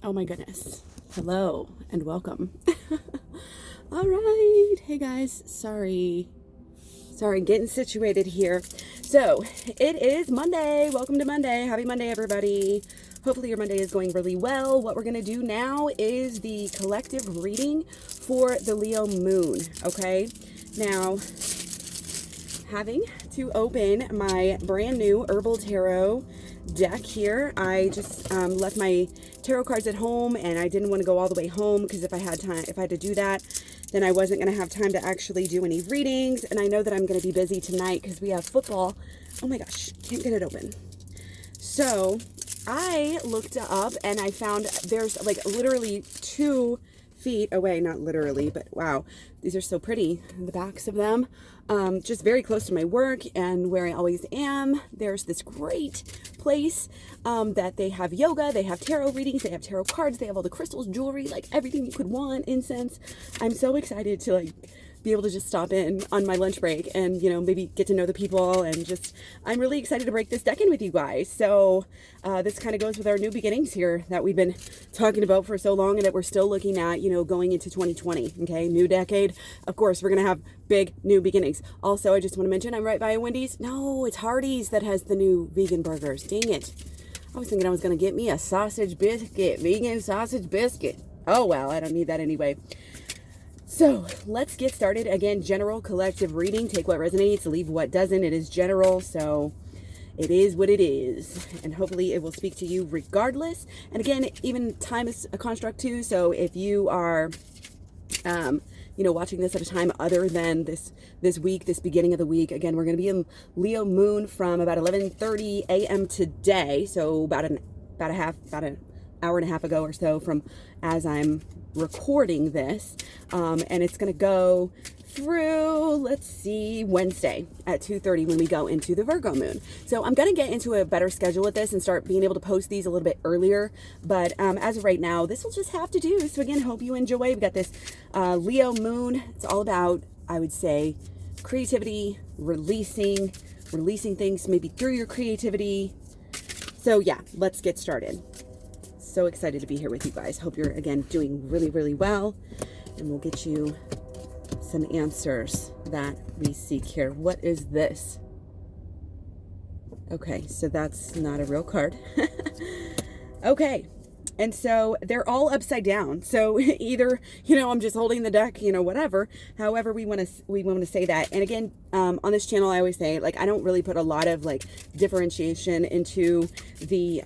Oh my goodness. Hello and welcome. All right. Hey guys. Sorry, getting situated here. So it is Monday. Welcome to Monday. Happy Monday, everybody. Hopefully your Monday is going really well. What we're going to do now is the collective reading for the Leo moon. Okay. Now, having to open my brand new herbal tarot deck here. I just left my tarot cards at home, and I didn't want to go all the way home because if I had to do that, then I wasn't going to have time to actually do any readings. And I know that I'm going to be busy tonight because we have football. Oh my gosh, can't get it open. So I looked up and I found there's like literally 2 feet away, not literally, but wow, these are so pretty, the backs of them, just very close to my work and where I always am. There's this great place that they have yoga, they have tarot readings, they have tarot cards, they have all the crystals, jewelry, like everything you could want, incense. I'm so excited to like be able to just stop in on my lunch break and, you know, maybe get to know the people, and just, I'm really excited to break this deck in with you guys. So this kind of goes with our new beginnings here that we've been talking about for so long and that we're still looking at, you know, going into 2020. Okay, new decade. Of course, we're going to have big new beginnings. Also, I just want to mention I'm right by a Wendy's. No, it's Hardee's that has the new vegan burgers. Dang it. I was thinking I was going to get me a sausage biscuit, vegan sausage biscuit. Oh, well, I don't need that anyway. So let's get started. Again, general collective reading. Take what resonates, leave what doesn't. It is general, so it is what it is. And hopefully it will speak to you regardless. And again, even time is a construct too. So if you are, you know, watching this at a time other than this week, this beginning of the week, again, we're going to be in Leo moon from about 11:30 a.m. today. So about an hour and a half ago or so from as I'm recording this, and it's going to go through, let's see, Wednesday at 2:30 when we go into the Virgo moon. So I'm going to get into a better schedule with this and start being able to post these a little bit earlier, but as of right now, this will just have to do. So again, hope you enjoy. We've got this Leo moon. It's all about, I would say, creativity, releasing things maybe through your creativity. So yeah, let's get started. So excited to be here with you guys. Hope you're, again, doing really, really well. And we'll get you some answers that we seek here. What is this? Okay, so that's not a real card. Okay, and so they're all upside down. So either, you know, I'm just holding the deck, you know, whatever. However we want to say that. And again, on this channel, I always say, like, I don't really put a lot of like differentiation into the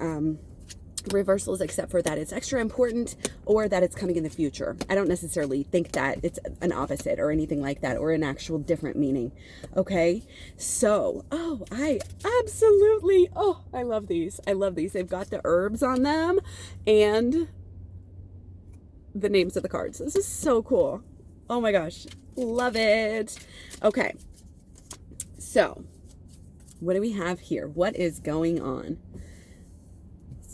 reversals, except for that it's extra important or that it's coming in the future. I don't necessarily think that it's an opposite or anything like that, or an actual different meaning. Okay, so I love these. They've got the herbs on them and the names of the cards. This is so cool. Oh my gosh, love it. Okay, so what do we have here? What is going on?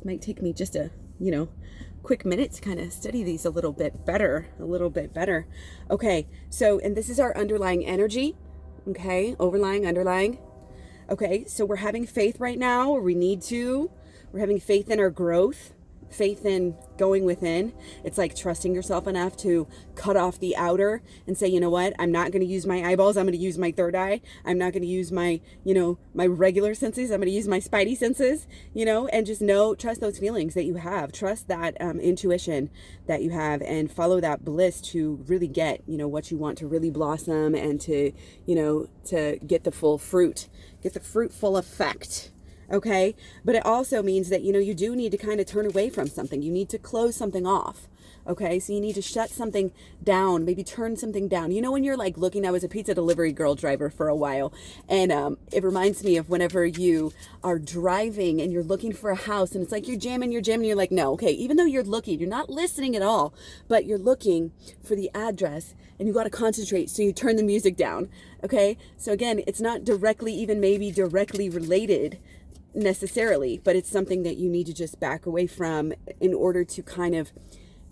Might take me just a, you know, quick minute to kind of study these a little bit better. Okay, so, and this is our underlying energy. Okay, overlying, underlying. Okay, so we're having faith right now, or we're having faith in our growth, faith in going within. It's like trusting yourself enough to cut off the outer and say, you know what, I'm not going to use my eyeballs. I'm going to use my third eye. I'm not going to use my, you know, my regular senses. I'm going to use my spidey senses, you know, and just trust those feelings that you have. Trust that intuition that you have, and follow that bliss to really get, you know, what you want to really blossom, and to, you know, to get the full fruit, get the fruitful effect. Okay, but it also means that, you know, you do need to kind of turn away from something. You need to close something off. Okay, so you need to shut something down, maybe turn something down. You know, when you're like looking, I was a pizza delivery girl driver for a while, and it reminds me of whenever you are driving and you're looking for a house, and it's like you're jamming, you're like, no, okay, even though you're looking, you're not listening at all, but you're looking for the address, and you got to concentrate, so you turn the music down. Okay, so again, it's not directly, even maybe directly related necessarily, but it's something that you need to just back away from in order to kind of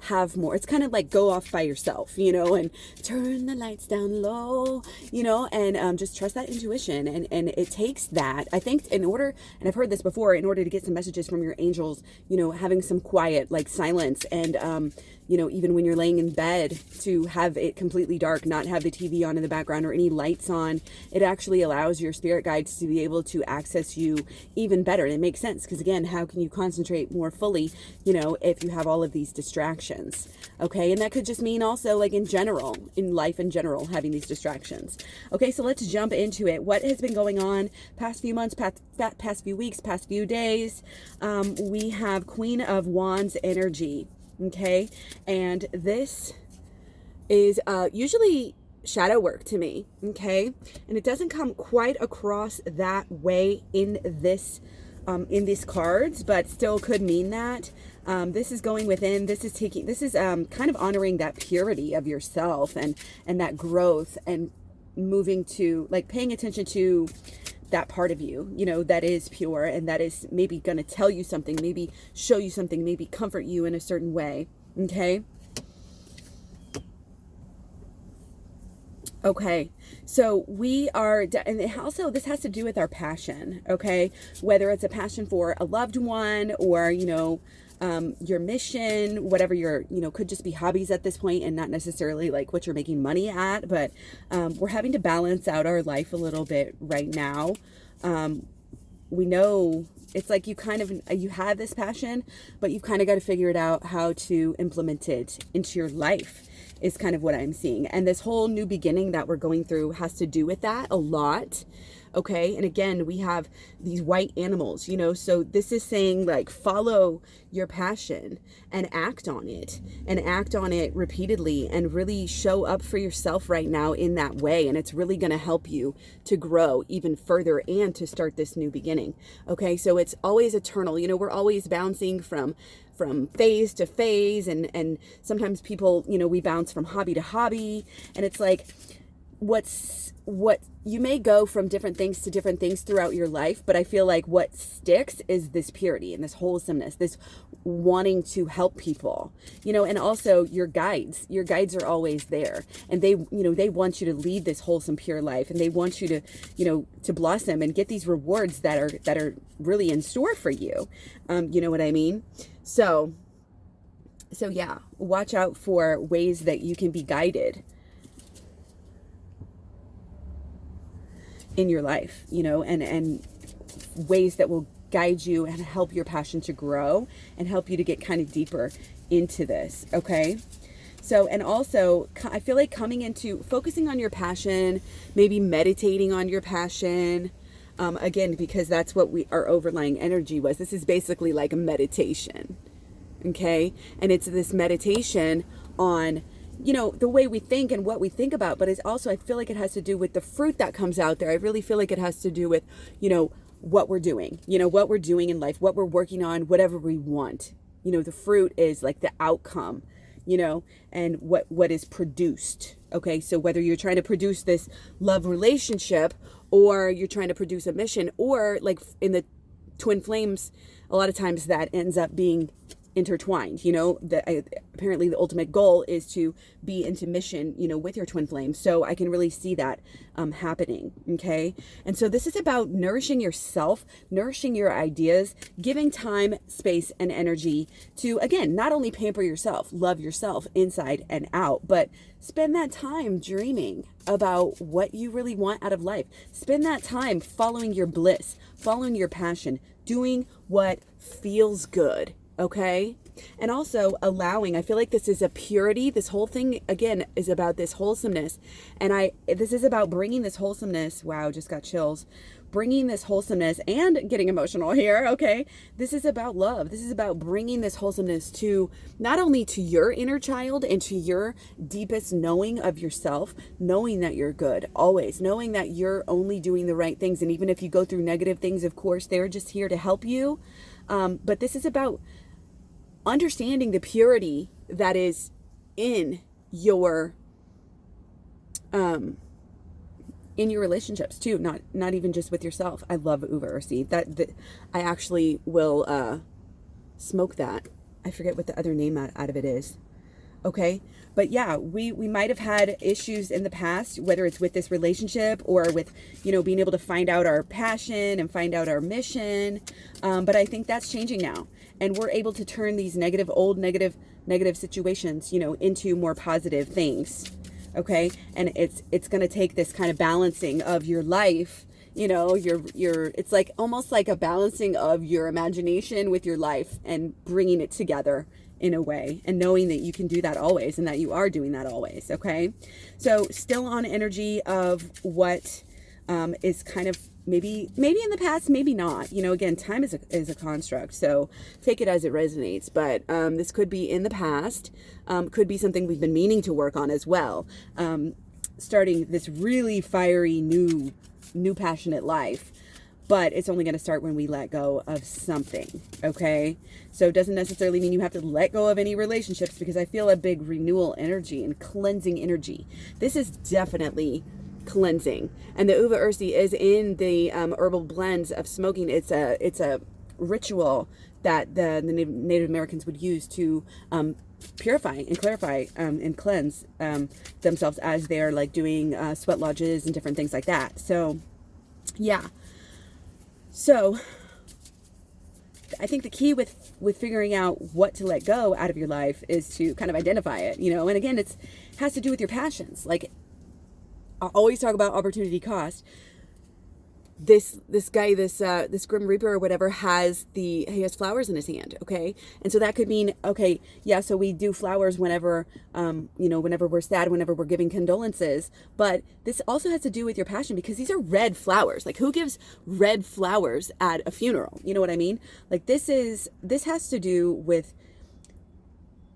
have more. It's kind of like go off by yourself, you know, and turn the lights down low, you know, and just trust that intuition. And it takes that, I think, in order, and I've heard this before, in order to get some messages from your angels, you know, having some quiet, like silence, and you know, even when you're laying in bed, to have it completely dark, not have the TV on in the background or any lights on. It actually allows your spirit guides to be able to access you even better. And it makes sense, because again, how can you concentrate more fully, you know, if you have all of these distractions? Okay, and that could just mean also, like, in general, in life in general, having these distractions. Okay, so let's jump into it. What has been going on past few months, past few weeks, past few days? We have Queen of Wands energy. Okay, and this is usually shadow work to me. Okay, and it doesn't come quite across that way in these cards, but still could mean that. This is going within. This is kind of honoring that purity of yourself and that growth, and moving to, like, paying attention to that part of you, you know, that is pure, and that is maybe going to tell you something, maybe show you something, maybe comfort you in a certain way. Okay. Okay. So we are, and also this has to do with our passion. Okay. Whether it's a passion for a loved one, or, you know, your mission, whatever your, you know, could just be hobbies at this point, and not necessarily like what you're making money at, but we're having to balance out our life a little bit right now. We know it's like you have this passion, but you've kind of got to figure it out how to implement it into your life, is kind of what I'm seeing. And this whole new beginning that we're going through has to do with that a lot. Okay. And again, we have these white animals, you know, so this is saying, like, follow your passion and act on it, repeatedly, and really show up for yourself right now in that way. And it's really going to help you to grow even further and to start this new beginning. Okay. So it's always eternal. You know, we're always bouncing from phase to phase, and sometimes people, you know, we bounce from hobby to hobby, and it's like, what you may go from different things to different things throughout your life, but I feel like what sticks is this purity and this wholesomeness, this wanting to help people, you know. And also your guides are always there, and they, you know, they want you to lead this wholesome, pure life, and they want you to, you know, to blossom and get these rewards that are really in store for you. You know what I mean? So yeah, watch out for ways that you can be guided in your life, you know, and ways that will guide you and help your passion to grow and help you to get kind of deeper into this. Okay. So, and also I feel like coming into focusing on your passion, maybe meditating on your passion, again, because that's what our overlying energy was. This is basically like a meditation. Okay. And it's this meditation on, you know, the way we think and what we think about, but it's also, I feel like it has to do with the fruit that comes out there. I really feel like it has to do with, you know, what we're doing, you know, what we're doing in life, what we're working on, whatever we want. You know, the fruit is like the outcome, you know, and what is produced. Okay. So whether you're trying to produce this love relationship, or you're trying to produce a mission, or like in the twin flames, a lot of times that ends up being intertwined, you know, apparently the ultimate goal is to be into mission, you know, with your twin flame. So I can really see that happening. Okay. And so this is about nourishing yourself, nourishing your ideas, giving time, space, and energy to, again, not only pamper yourself, love yourself inside and out, but spend that time dreaming about what you really want out of life. Spend that time following your bliss, following your passion, doing what feels good. Okay. And also allowing, I feel like this is a purity. This whole thing, again, is about this wholesomeness. And this is about bringing this wholesomeness. Wow, just got chills. Bringing this wholesomeness and getting emotional here. Okay. This is about love. This is about bringing this wholesomeness to not only to your inner child and to your deepest knowing of yourself, knowing that you're good always, knowing that you're only doing the right things. And even if you go through negative things, of course, they're just here to help you. But this is about understanding the purity that is in your relationships too, not even just with yourself. I love Uva Ursi. That I actually will smoke that. I forget what the other name out of it is. Okay. But yeah, we might have had issues in the past, whether it's with this relationship or with, you know, being able to find out our passion and find out our mission. But I think that's changing now. And we're able to turn these old negative situations, you know, into more positive things. Okay. And it's going to take this kind of balancing of your life. You know, it's like almost like a balancing of your imagination with your life and bringing it together in a way, and knowing that you can do that always and that you are doing that always. Okay. So still on energy of what is kind of maybe in the past, maybe not, you know, again, time is a construct. So take it as it resonates, but this could be in the past, could be something we've been meaning to work on as well. Starting this really fiery new passionate life, but it's only going to start when we let go of something. Okay. So it doesn't necessarily mean you have to let go of any relationships, because I feel a big renewal energy and cleansing energy. This is definitely cleansing. And the uva ursi is in the herbal blends of smoking. It's a ritual that the Native Americans would use to purify and clarify and cleanse themselves as they're like doing sweat lodges and different things like that. So yeah. So I think the key with figuring out what to let go out of your life is to kind of identify it, you know, and again, it has to do with your passions. Like I always talk about opportunity cost. This guy, this Grim Reaper or whatever he has flowers in his hand. Okay. And so that could mean, okay, yeah, so we do flowers whenever, you know, whenever we're sad, whenever we're giving condolences, but this also has to do with your passion, because these are red flowers. Like who gives red flowers at a funeral? You know what I mean? Like this has to do with,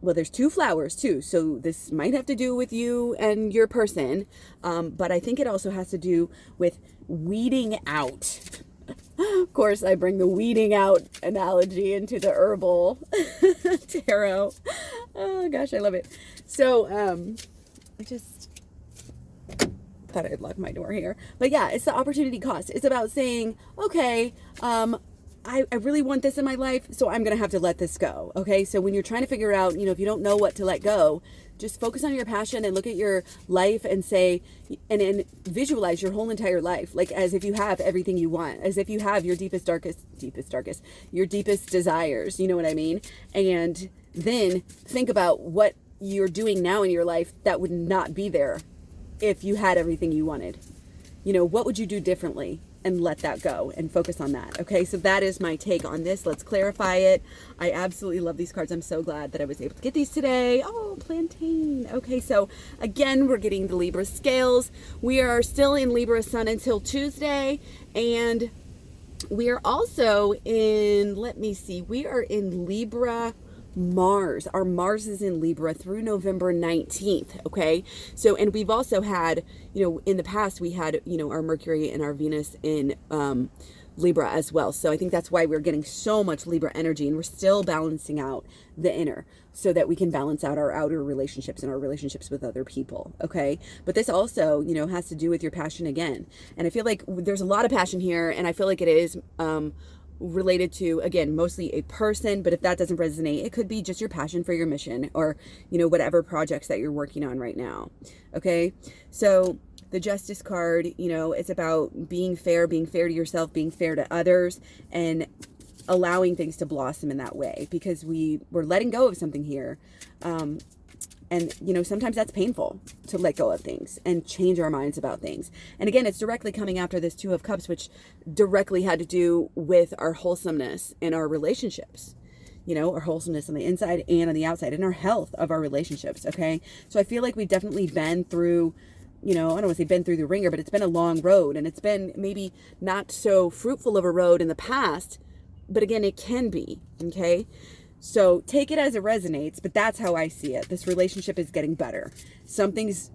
well, there's two flowers too. So this might have to do with you and your person. But I think it also has to do with weeding out. Of course, I bring the weeding out analogy into the herbal tarot. Oh gosh, I love it. So, I just thought I'd lock my door here. But yeah, it's the opportunity cost. It's about saying, okay, I really want this in my life, so I'm going to have to let this go. Okay. So when you're trying to figure out, you know, if you don't know what to let go, just focus on your passion and look at your life and say, and visualize your whole entire life, like as if you have everything you want, as if you have your deepest, darkest, your deepest desires. You know what I mean? And then think about what you're doing now in your life that would not be there if you had everything you wanted. You know, what would you do differently? And let that go and focus on that. Okay, so that is my take on this. Let's clarify it. I absolutely love these cards. I'm so glad that I was able to get these today. Oh, plantain. Okay, so again, we're getting the Libra scales. We are still in Libra Sun until Tuesday, and we are also in, let me see, we are in Libra Mars. Our Mars is in Libra through November 19th. Okay. So, and we've also had, you know, in the past we had, you know, our Mercury and our Venus in Libra as well. So I think that's why we're getting so much Libra energy, and we're still balancing out the inner so that we can balance out our outer relationships and our relationships with other people. Okay. But this also, you know, has to do with your passion again. And I feel like there's a lot of passion here, and I feel like it is, related to, again, mostly a person, but if that doesn't resonate, it could be just your passion for your mission, or, you know, whatever projects that you're working on right now. Okay. So the Justice card, you know, it's about being fair to yourself, being fair to others, and allowing things to blossom in that way, because we're letting go of something here. And, you know, sometimes that's painful to let go of things and change our minds about things. And again, it's directly coming after this Two of Cups, which directly had to do with our wholesomeness in our relationships, you know, our wholesomeness on the inside and on the outside, and our health of our relationships. Okay. So I feel like we've definitely been through, you know, I don't want to say been through the ringer, but it's been a long road, and it's been maybe not so fruitful of a road in the past, but again, it can be. Okay. So take it as it resonates, but that's how I see it. This relationship is getting better. Something's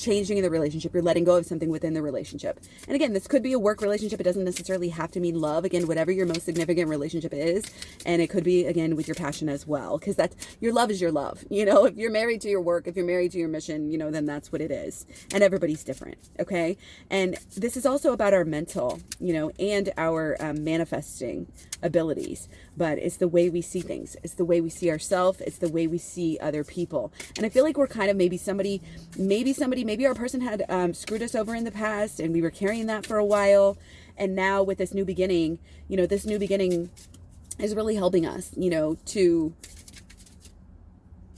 changing in the relationship. You're letting go of something within the relationship. And again, this could be a work relationship. It doesn't necessarily have to mean love. Again, whatever your most significant relationship is. And it could be, again, with your passion as well, because that's, your love is your love. You know, if you're married to your work, if you're married to your mission, you know, then that's what it is. And everybody's different. Okay. And this is also about our mental, you know, and our manifesting abilities. but it's the way we see things. It's the way we see ourselves. It's the way we see other people. And I feel like we're kind of maybe our person had screwed us over in the past, and we were carrying that for a while. And now with this new beginning, this new beginning is really helping us, to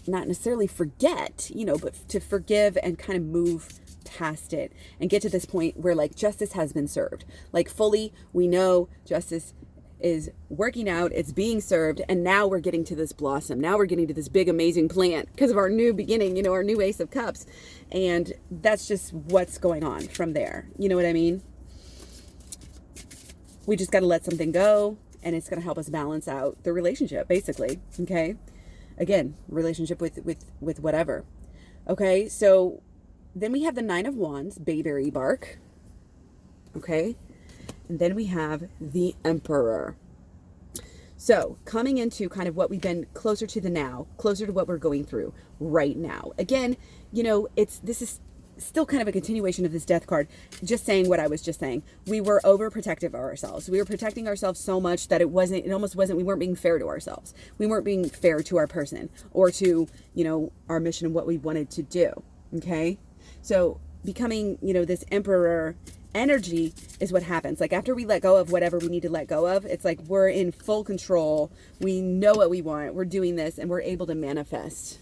not necessarily forget, but to forgive and kind of move past it and get to this point where like justice has been served. Like fully, we know justice is working out, it's being served, and now we're getting to this blossom. Now we're getting to this big, amazing plant because of our new beginning, our new Ace of Cups. And that's just what's going on from there. You know what I mean? We just got to let something go, and it's going to help us balance out the relationship, basically. Okay. Again, relationship with whatever. Okay. So then we have the Nine of Wands, bayberry bark. Okay. And then we have the Emperor. So coming into kind of what we've been closer to the now, closer to what we're going through right now. Again, this is still kind of a continuation of this Death card, just saying what I was just saying. We were overprotective of ourselves. We were protecting ourselves so much that we weren't being fair to ourselves. We weren't being fair to our person or to, our mission and what we wanted to do. Okay. So becoming, this Emperor energy is what happens. Like after we let go of whatever we need to let go of, it's like we're in full control. We know what we want. We're doing this, and we're able to manifest.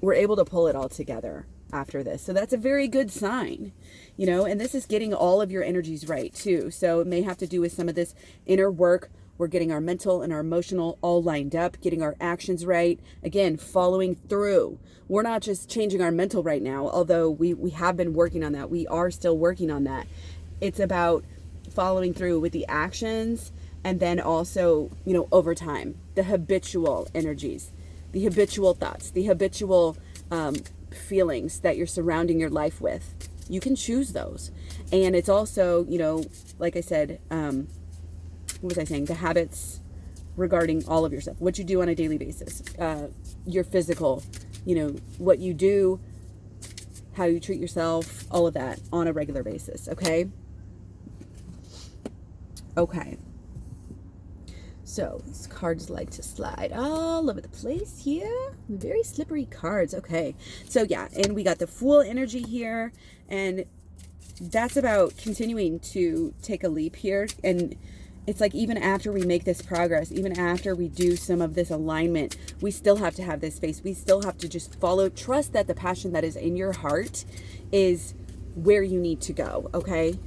We're able to pull it all together after this. So that's a very good sign, and this is getting all of your energies right too. So it may have to do with some of this inner work. We're getting our mental and our emotional all lined up, getting our actions right. Again, following through. We're not just changing our mental right now, although we have been working on that. We are still working on that. It's about following through with the actions, and then also, over time, the habitual energies, the habitual thoughts, the habitual feelings that you're surrounding your life with. You can choose those. And it's also, like I said, what was I saying? The habits regarding all of your stuff, what you do on a daily basis, your physical, what you do, how you treat yourself, all of that on a regular basis. Okay. Okay. So these cards like to slide all over the place here. Very slippery cards. Okay. So yeah, and we got the Fool energy here, and that's about continuing to take a leap here. And it's like even after we make this progress, even after we do some of this alignment, we still have to have this faith. We still have to just trust that the passion that is in your heart is where you need to go, okay?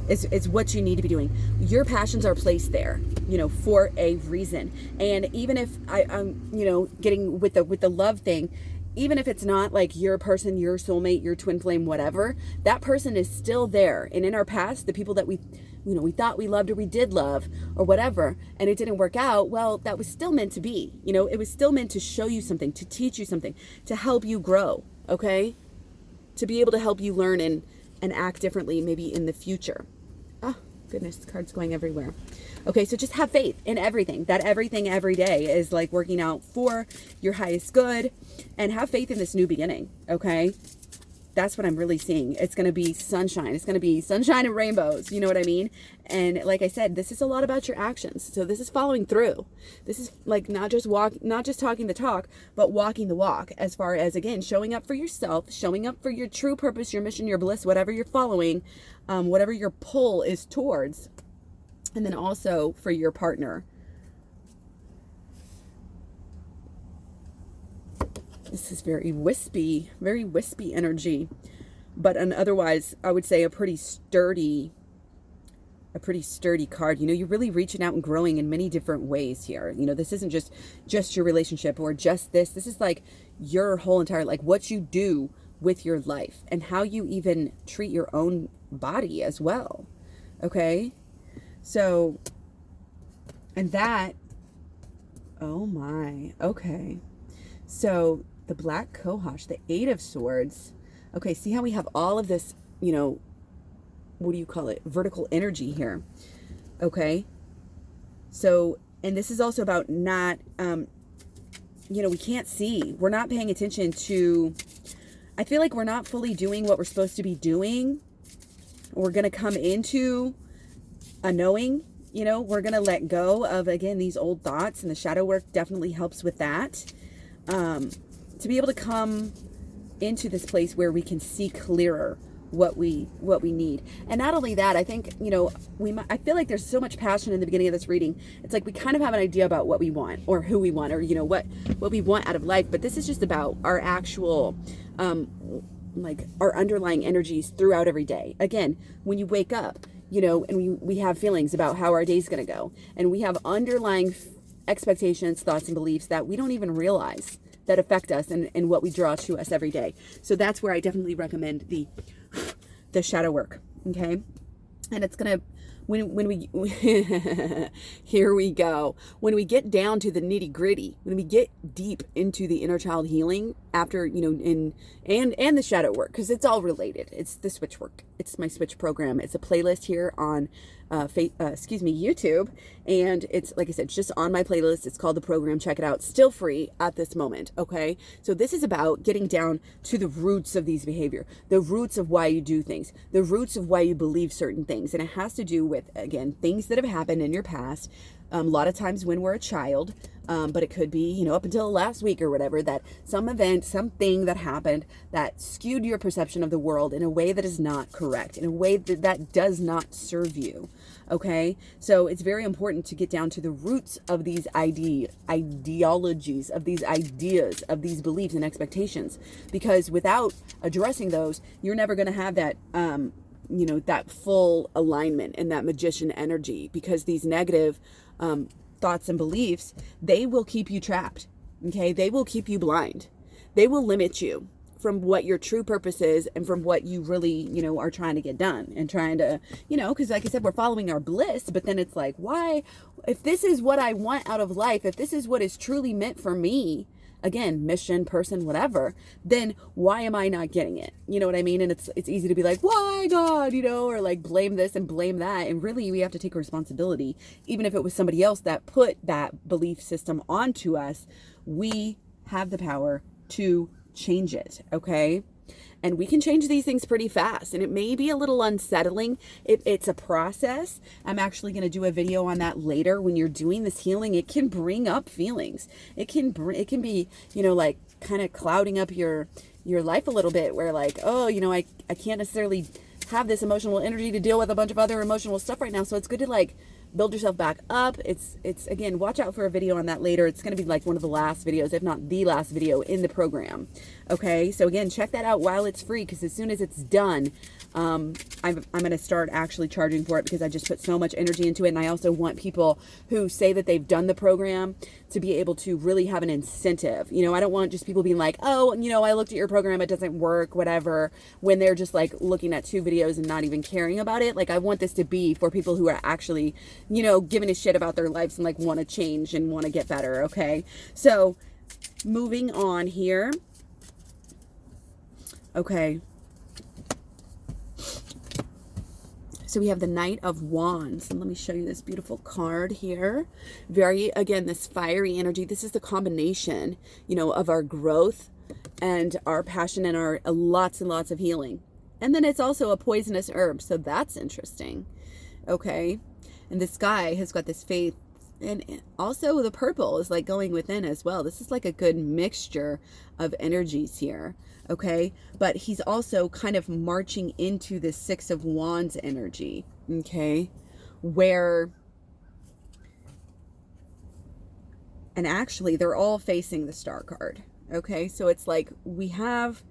It's what you need to be doing. Your passions are placed there, for a reason. And even if I'm getting with the love thing, even if it's not like your person, your soulmate, your twin flame, whatever, that person is still there. And in our past, the people that we thought we loved or we did love or whatever, and it didn't work out, well, that was still meant to be. It was still meant to show you something, to teach you something, to help you grow, okay? To be able to help you learn and act differently maybe in the future. Oh, goodness, cards going everywhere. Okay, so just have faith in everything, that everything every day is like working out for your highest good, and have faith in this new beginning, okay? That's what I'm really seeing. It's going to be sunshine. It's going to be sunshine and rainbows. You know what I mean? And like I said, this is a lot about your actions. So this is following through. This is like not just talking the talk, but walking the walk, as far as, again, showing up for yourself, showing up for your true purpose, your mission, your bliss, whatever you're following, whatever your pull is towards. And then also for your partner. This is very wispy energy, but otherwise I would say a pretty sturdy card. You're really reaching out and growing in many different ways here. This isn't just your relationship or just this. This is like your whole entire, like what you do with your life and how you even treat your own body as well. Okay. So, and that, oh my, okay. So the Black Cohosh, the Eight of Swords. Okay, see how we have all of this, what do you call it? Vertical energy here. Okay. So, and this is also about not, we can't see. We're not paying attention to, I feel like we're not fully doing what we're supposed to be doing. We're going to come into a knowing, you know, we're going to let go of, again, these old thoughts, and the shadow work definitely helps with that. To be able to come into this place where we can see clearer what we need. And not only that, I think, you know, I feel like there's so much passion in the beginning of this reading. It's like we kind of have an idea about what we want, or who we want, or, you know, what we want out of life. But this is just about our actual, like our underlying energies throughout every day. Again, when you wake up, you know, and we have feelings about how our day's going to go, and we have underlying expectations, thoughts, and beliefs that we don't even realize that affect us and what we draw to us every day. So that's where I definitely recommend the shadow work. Okay. And it's going to, when we, here we go. When we get down to the nitty gritty, when we get deep into the inner child healing after, you know, and the shadow work, because it's all related. It's the switch work. It's my switch program. It's a playlist here on YouTube, and it's, like I said, it's just on my playlist. It's called The Program. Check it out. Still free at this moment. Okay. So this is about getting down to the roots of these behavior, the roots of why you do things, the roots of why you believe certain things. And it has to do with, again, things that have happened in your past. A lot of times when we're a child, but it could be, you know, up until last week or whatever, that some event, something that happened that skewed your perception of the world in a way that is not correct, in a way that does not serve you. Okay. So it's very important to get down to the roots of these ideologies, of these ideas, of these beliefs and expectations, because without addressing those, you're never going to have that, you know, that full alignment and that magician energy, because these negative thoughts and beliefs, they will keep you trapped. Okay. They will keep you blind. They will limit you from what your true purpose is, and from what you really, you know, are trying to get done, and trying to, you know, because like I said, we're following our bliss, but then it's like, why, if this is what I want out of life, if this is what is truly meant for me, again, mission, person, whatever, then why am I not getting it? You know what I mean? And it's easy to be like, why God, you know, or like blame this and blame that. And really we have to take responsibility. Even if it was somebody else that put that belief system onto us, we have the power to change it. Okay. And we can change these things pretty fast, and it may be a little unsettling. It's a process. I'm actually going to do a video on that later. When you're doing this healing, it can bring up feelings. It can be, you know, like kind of clouding up your life a little bit, where like, oh, you know, I can't necessarily have this emotional energy to deal with a bunch of other emotional stuff right now. So it's good to like build yourself back up. It's again, watch out for a video on that later. It's going to be like one of the last videos, if not the last video in the program. Okay. So again, check that out while it's free, because as soon as it's done, I'm going to start actually charging for it, because I just put so much energy into it. And I also want people who say that they've done the program to be able to really have an incentive. You know, I don't want just people being like, oh, you know, I looked at your program, it doesn't work, whatever, when they're just like looking at 2 videos and not even caring about it. Like, I want this to be for people who are actually, you know, giving a shit about their lives and like want to change and want to get better. Okay. So moving on here. Okay. So we have the Knight of Wands, and let me show you this beautiful card here. Very, again, this fiery energy. This is the combination, you know, of our growth and our passion and our lots and lots of healing. And then it's also a poisonous herb, so that's interesting. Okay. And this guy has got this faith, and also the purple is like going within as well. This is like a good mixture of energies here. Okay. But he's also kind of marching into the 6 of Wands energy. Okay. Where, and actually they're all facing the Star card. Okay. So it's like we have,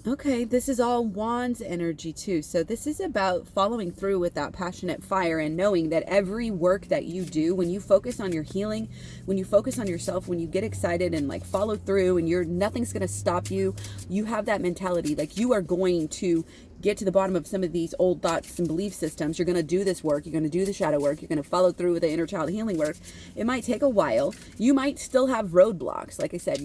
okay, this is all Wands energy too. So this is about following through with that passionate fire, and knowing that every work that you do, when you focus on your healing, when you focus on yourself, when you get excited and like follow through, and nothing's going to stop you, you have that mentality, like you are going to get to the bottom of some of these old thoughts and belief systems. You're going to do this work. You're going to do the shadow work. You're going to follow through with the inner child healing work. It might take a while. You might still have roadblocks. Like I said,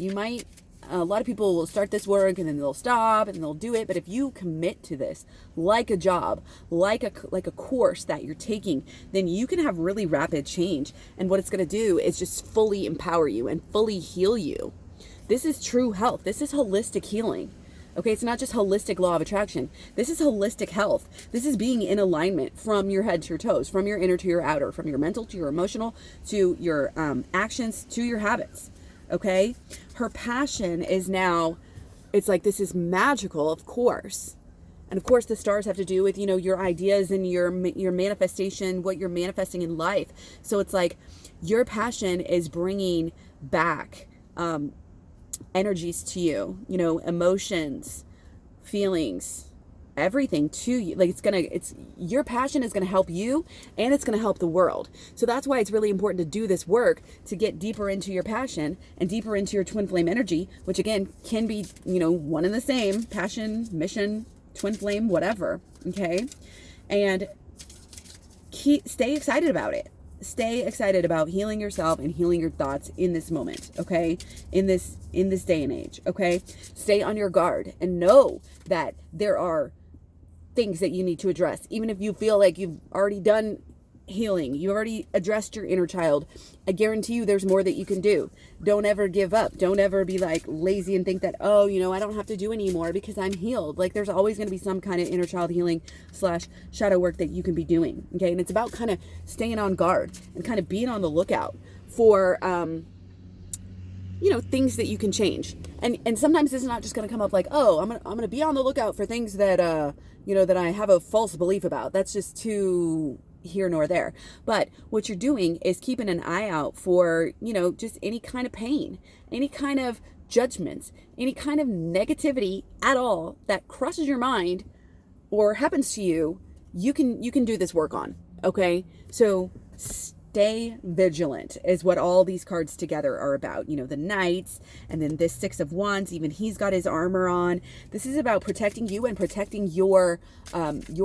a lot of people will start this work and then they'll stop and they'll do it. But if you commit to this like a job, like a course that you're taking, then you can have really rapid change. And what it's going to do is just fully empower you and fully heal you. This is true health. This is holistic healing. Okay, it's not just holistic law of attraction. This is holistic health. This is being in alignment from your head to your toes, from your inner to your outer, from your mental to your emotional, to your actions, to your habits. Okay? Her passion is now, it's like this is magical, of course. And of course, the stars have to do with, your ideas and your manifestation, what you're manifesting in life. So it's like your passion is bringing back energies to you, emotions, feelings, everything to you. Like your passion is going to help you, and it's going to help the world. So that's why it's really important to do this work, to get deeper into your passion and deeper into your twin flame energy, which again can be, one and the same: passion, mission, twin flame, whatever. Okay. And stay excited about it. Stay excited about healing yourself and healing your thoughts in this moment, okay? In this day and age, okay? Stay on your guard and know that there are things that you need to address. Even if you feel like you've already done healing, you've already addressed your inner child, I guarantee you there's more that you can do. Don't ever give up. Don't ever be like lazy and think that, oh, I don't have to do anymore because I'm healed. Like there's always going to be some kind of inner child healing / shadow work that you can be doing. Okay. And it's about kind of staying on guard and kind of being on the lookout for, things that you can change. And sometimes it's not just going to come up like, oh, I'm going to be on the lookout for things that, that I have a false belief about. That's just too here nor there. But what you're doing is keeping an eye out for, just any kind of pain, any kind of judgments, any kind of negativity at all that crosses your mind or happens to you. You can do this work on. Okay. So stay vigilant is what all these cards together are about. The Knights, and then this Six of Wands, even he's got his armor on. This is about protecting you and protecting your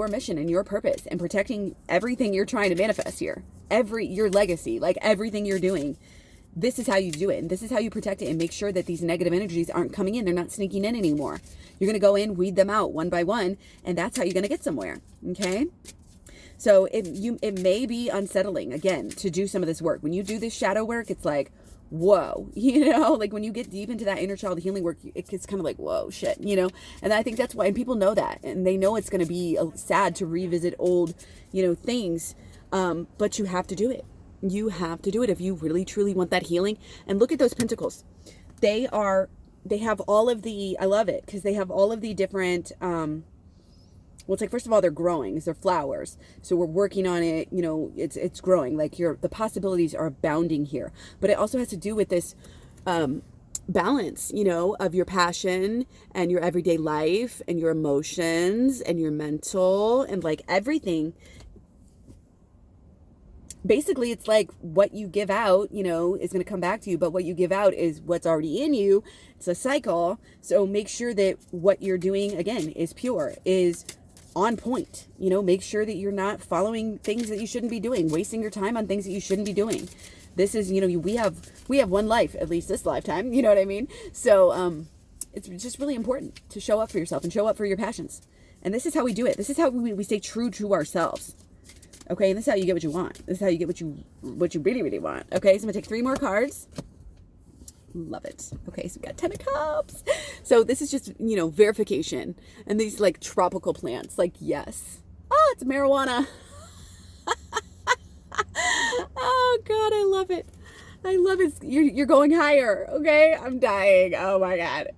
mission and your purpose, and protecting everything you're trying to manifest here. Your legacy, like everything you're doing. This is how you do it, and this is how you protect it and make sure that these negative energies aren't coming in. They're not sneaking in anymore. You're going to go in, weed them out one by one, and that's how you're going to get somewhere. Okay? So it may be unsettling, again, to do some of this work. When you do this shadow work, it's like, whoa, like when you get deep into that inner child healing work, it's kind of like, whoa, shit, and I think that's why, and people know that, and they know it's going to be sad to revisit old, things, but you have to do it. You have to do it if you really, truly want that healing. And look at those pentacles. They have all of the, I love it, because they have all of the different, well, it's like, first of all, they're growing. They're flowers. So we're working on it. It's growing. Like the possibilities are abounding here. But it also has to do with this balance, of your passion and your everyday life and your emotions and your mental and like everything. Basically, it's like what you give out, is going to come back to you. But what you give out is what's already in you. It's a cycle. So make sure that what you're doing, again, is pure, is on point. Make sure that you're not following things that you shouldn't be doing, wasting your time on things that you shouldn't be doing. This is, we have one life, at least this lifetime, you know what I mean? So it's just really important to show up for yourself and show up for your passions. And this is how we do it. This is how we stay true to ourselves. Okay, and this is how you get what you want. This is how you get what you really, really want. Okay, so I'm gonna take 3 more cards. Love it. Okay, so we got 10 of Cups. So this is just, verification. And these like tropical plants, like, yes. Oh, it's marijuana. Oh God, I love it. I love it. You're going higher. Okay, I'm dying. Oh my God.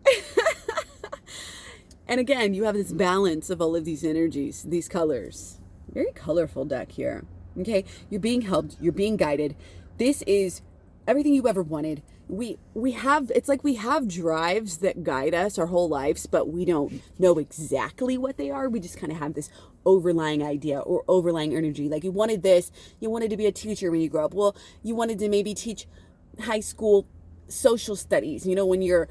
And again, you have this balance of all of these energies, these colors. Very colorful deck here. Okay, you're being helped. You're being guided. This is everything you ever wanted. We have, it's like we have drives that guide us our whole lives, but we don't know exactly what they are. We just kind of have this overlying idea or overlying energy. Like you wanted this, you wanted to be a teacher when you grow up. Well, you wanted to maybe teach high school social studies, when you're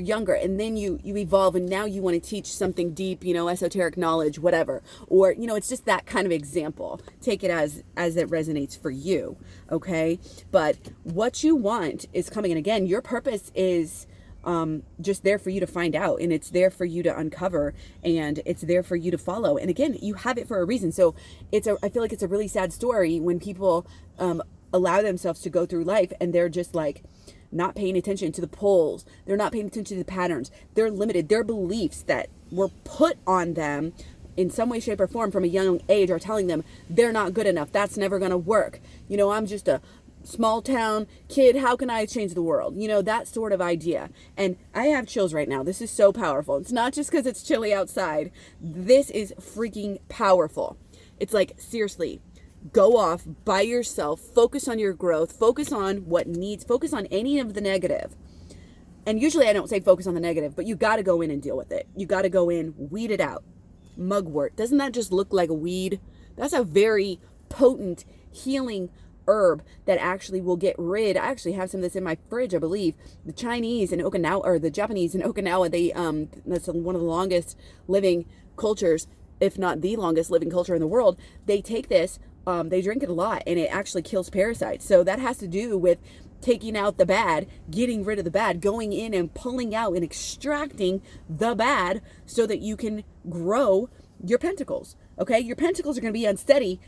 younger, and then you evolve and now you want to teach something deep, esoteric knowledge, whatever, or it's just that kind of example. Take it as it resonates for you. Okay, but what you want is coming, and again, your purpose is just there for you to find out, and it's there for you to uncover, and it's there for you to follow. And again, you have it for a reason. So I feel like it's a really sad story when people allow themselves to go through life and they're just like not paying attention to the polls. They're not paying attention to the patterns. They're limited. Their beliefs that were put on them in some way, shape, or form from a young age are telling them they're not good enough. That's never going to work. You know, I'm just a small town kid. How can I change the world? You know, that sort of idea. And I have chills right now. This is so powerful. It's not just because it's chilly outside. This is freaking powerful. It's like, seriously, go off by yourself, focus on your growth, focus on what needs, focus on any of the negative. And usually I don't say focus on the negative, but you got to go in and deal with it. You got to go in, weed it out. Mugwort. Doesn't that just look like a weed? That's a very potent healing herb that actually will get rid. I actually have some of this in my fridge, I believe. The Chinese in Okinawa, or the Japanese in Okinawa, they that's one of the longest living cultures, if not the longest living culture in the world. They take this, they drink it a lot, and it actually kills parasites. So that has to do with taking out the bad, getting rid of the bad, going in and pulling out and extracting the bad so that you can grow your pentacles. Okay, your pentacles are going to be unsteady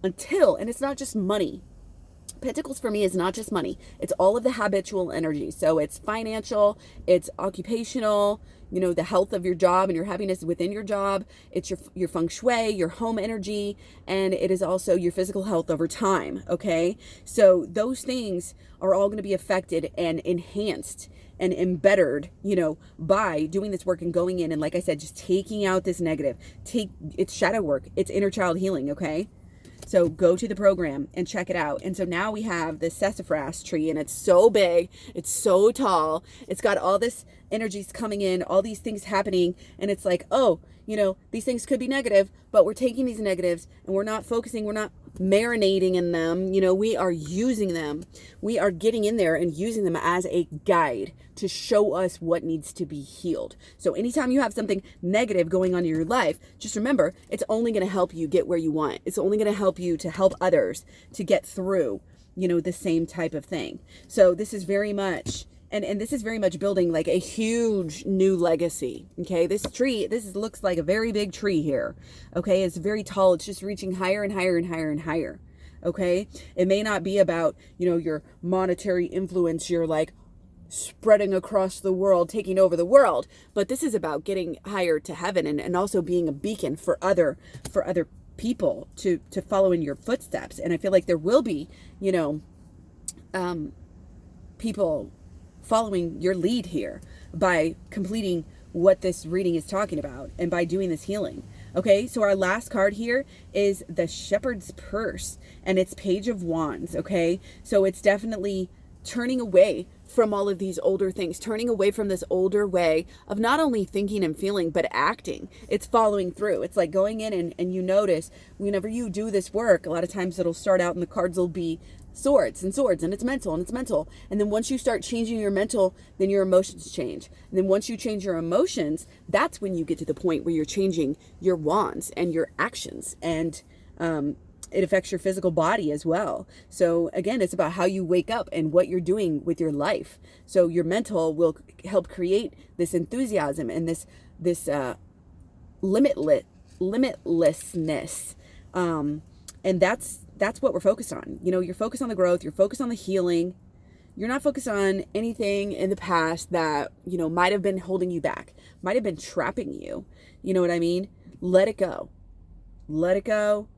until, and it's not just money. Pentacles for me is not just money. It's all of the habitual energy. So it's financial, it's occupational, you know, the health of your job and your happiness within your job. It's your feng shui, your home energy, and it is also your physical health over time. Okay. So those things are all going to be affected and enhanced and embittered, you know, by doing this work and going in. And like I said, just taking out this negative, it's shadow work. It's inner child healing. Okay. So go to the program and check it out. And so now we have this Sassafras tree, and it's so big, it's so tall, it's got all this energies coming in, all these things happening, and it's like, oh, you know, these things could be negative, but we're taking these negatives and we're not focusing, we're not marinating in them, you know, we are using them. We are getting in there and using them as a guide to show us what needs to be healed. So anytime you have something negative going on in your life, just remember, it's only going to help you get where you want. It's only going to help you to help others to get through, you know, the same type of thing. So this is very much, and this is very much building like a huge new legacy. Okay. This tree, looks like a very big tree here. Okay. It's very tall. It's just reaching higher and higher and higher and higher. Okay. It may not be about, you know, your monetary influence, your like spreading across the world, taking over the world, but this is about getting higher to heaven and also being a beacon for other people to follow in your footsteps. And I feel like there will be, you know, people following your lead here by completing what this reading is talking about and by doing this healing. Okay, so our last card here is the Shepherd's Purse, and it's Page of Wands. Okay, so it's definitely turning away from all of these older things, turning away from this older way of not only thinking and feeling, but acting. It's following through. It's like going in and you notice whenever you do this work, a lot of times it'll start out and the cards will be swords, and it's mental, and it's mental. And then once you start changing your mental, then your emotions change. And then once you change your emotions, that's when you get to the point where you're changing your wands and your actions. And, it affects your physical body as well. So again, it's about how you wake up and what you're doing with your life. So your mental will help create this enthusiasm and this limitlessness. And that's what we're focused on. You know, you're focused on the growth, you're focused on the healing. You're not focused on anything in the past that, you know, might have been holding you back, might have been trapping you. You know what I mean? Let it go. Let it go.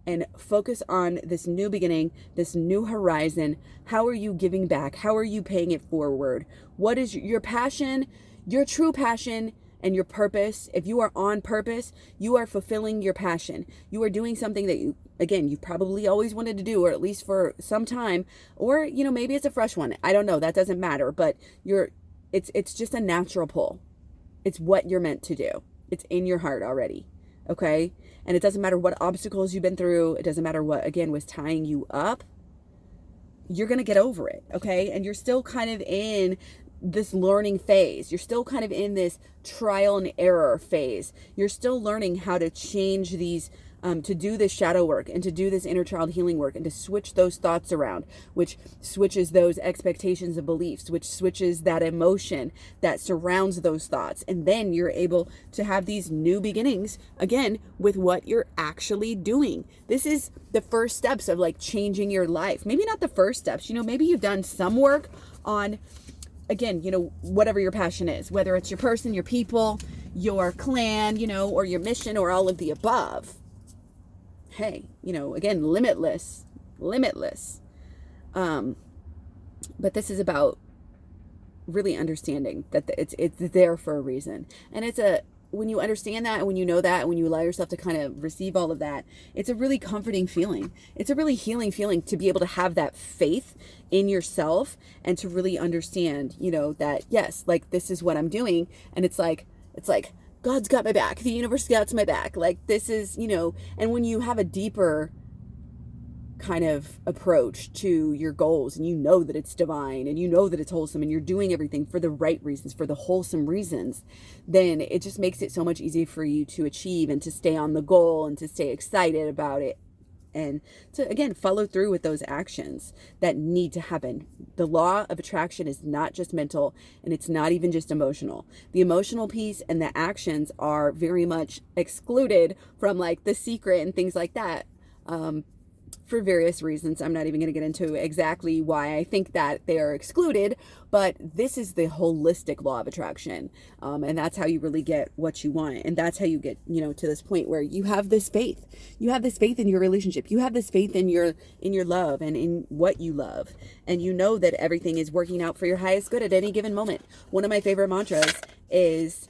And focus on this new beginning, this new horizon. How are you giving back? How are you paying it forward? What is your passion, your true passion, and your purpose? If you are on purpose, you are fulfilling your passion. You are doing something that you probably always wanted to do, or at least for some time, or, you know, maybe it's a fresh one. I don't know. That doesn't matter, but it's just a natural pull. It's what you're meant to do. It's in your heart already. Okay. And it doesn't matter what obstacles you've been through. It doesn't matter what, again, was tying you up. You're going to get over it. Okay. And you're still kind of in this learning phase. You're still kind of in this trial and error phase. You're still learning how to change these, to do this shadow work and to do this inner child healing work and to switch those thoughts around, which switches those expectations and beliefs, which switches that emotion that surrounds those thoughts. And then you're able to have these new beginnings again with what you're actually doing. This is the first steps of like changing your life. Maybe not the first steps, you know, maybe you've done some work on, again, you know, whatever your passion is, whether it's your person, your people, your clan, you know, or your mission, or all of the above. Hey, you know, again, limitless. But this is about really understanding that it's there for a reason. And when you understand that, and when you know that, and when you allow yourself to kind of receive all of that, it's a really comforting feeling. It's a really healing feeling to be able to have that faith in yourself and to really understand, you know, that yes, like this is what I'm doing. And it's like, God's got my back. The universe got my back. Like this is, you know, and when you have a deeper kind of approach to your goals, and you know that it's divine, and you know that it's wholesome, and you're doing everything for the right reasons, for the wholesome reasons, then it just makes it so much easier for you to achieve and to stay on the goal and to stay excited about it. And to, again, follow through with those actions that need to happen. The law of attraction is not just mental, and it's not even just emotional. The emotional piece and the actions are very much excluded from like The Secret and things like that. For various reasons. I'm not even going to get into exactly why I think that they are excluded, but this is the holistic law of attraction. And that's how you really get what you want. And that's how you get, you know, to this point where you have this faith. You have this faith in your relationship. You have this faith in your love and in what you love. And you know that everything is working out for your highest good at any given moment. One of my favorite mantras is,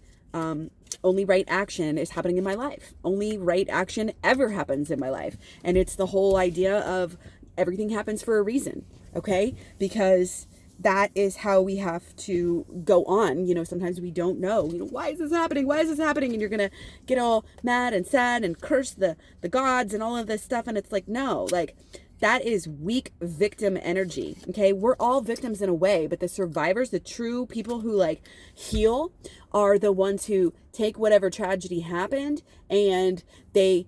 only right action is happening in my life. Only right action ever happens in my life. And it's the whole idea of everything happens for a reason, okay? Because that is how we have to go on. You know, sometimes we don't know, you know, why is this happening? Why is this happening? And you're going to get all mad and sad and curse the gods and all of this stuff. And it's like, no, like, that is weak victim energy, okay? We're all victims in a way, but the survivors, the true people who like heal, are the ones who take whatever tragedy happened and they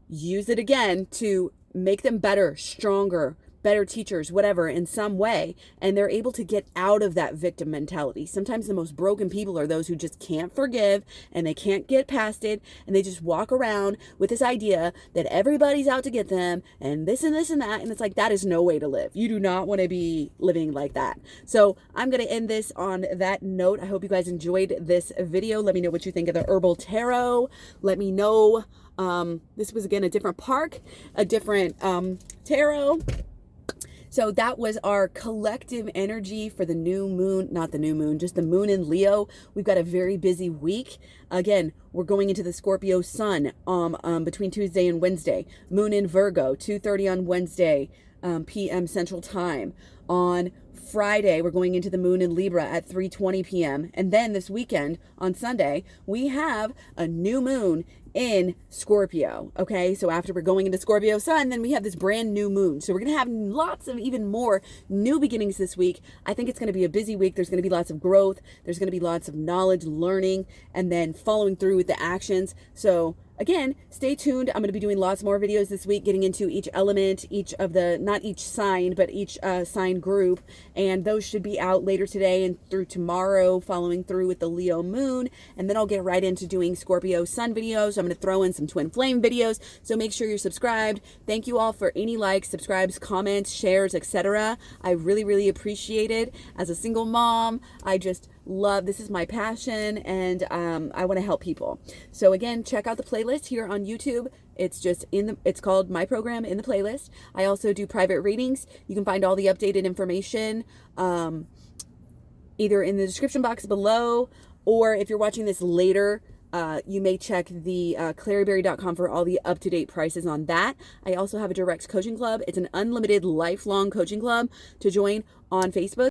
use it again to make them better, stronger, better teachers, whatever, in some way. And they're able to get out of that victim mentality. Sometimes the most broken people are those who just can't forgive and they can't get past it. And they just walk around with this idea that everybody's out to get them and this and this and that. And it's like, that is no way to live. You do not want to be living like that. So I'm going to end this on that note. I hope you guys enjoyed this video. Let me know what you think of the Herbal Tarot. Let me know. This was, again, a different park, a different tarot. So that was our collective energy for the new moon, not the new moon, just the moon in Leo. We've got a very busy week. Again, we're going into the Scorpio sun between Tuesday and Wednesday. Moon in Virgo, 2:30 on Wednesday, p.m. Central Time. On Friday, we're going into the moon in Libra at 3:20 p.m. And then this weekend, on Sunday, we have a new moon in Scorpio. Okay, so after we're going into Scorpio sun, then we have this brand new moon. So we're going to have lots of even more new beginnings this week. I think it's going to be a busy week. There's going to be lots of growth. There's going to be lots of knowledge, learning, and then following through with the actions. So again, stay tuned. I'm going to be doing lots more videos this week, getting into each element, each of the, not each sign, but each sign group. And those should be out later today and through tomorrow, following through with the Leo moon. And then I'll get right into doing Scorpio sun videos. I'm going to throw in some twin flame videos. So make sure you're subscribed. Thank you all for any likes, subscribes, comments, shares, etc. I really, really appreciate it. As a single mom, I just love, this is my passion, and I want to help people. So again, check out the playlist here on YouTube. It's just it's called My Program in the Playlist. I also do private readings. You can find all the updated information either in the description box below, or if you're watching this later, you may check the KlaireeBerry.com for all the up-to-date prices on that. I also have a direct coaching club. It's an unlimited lifelong coaching club to join on Facebook.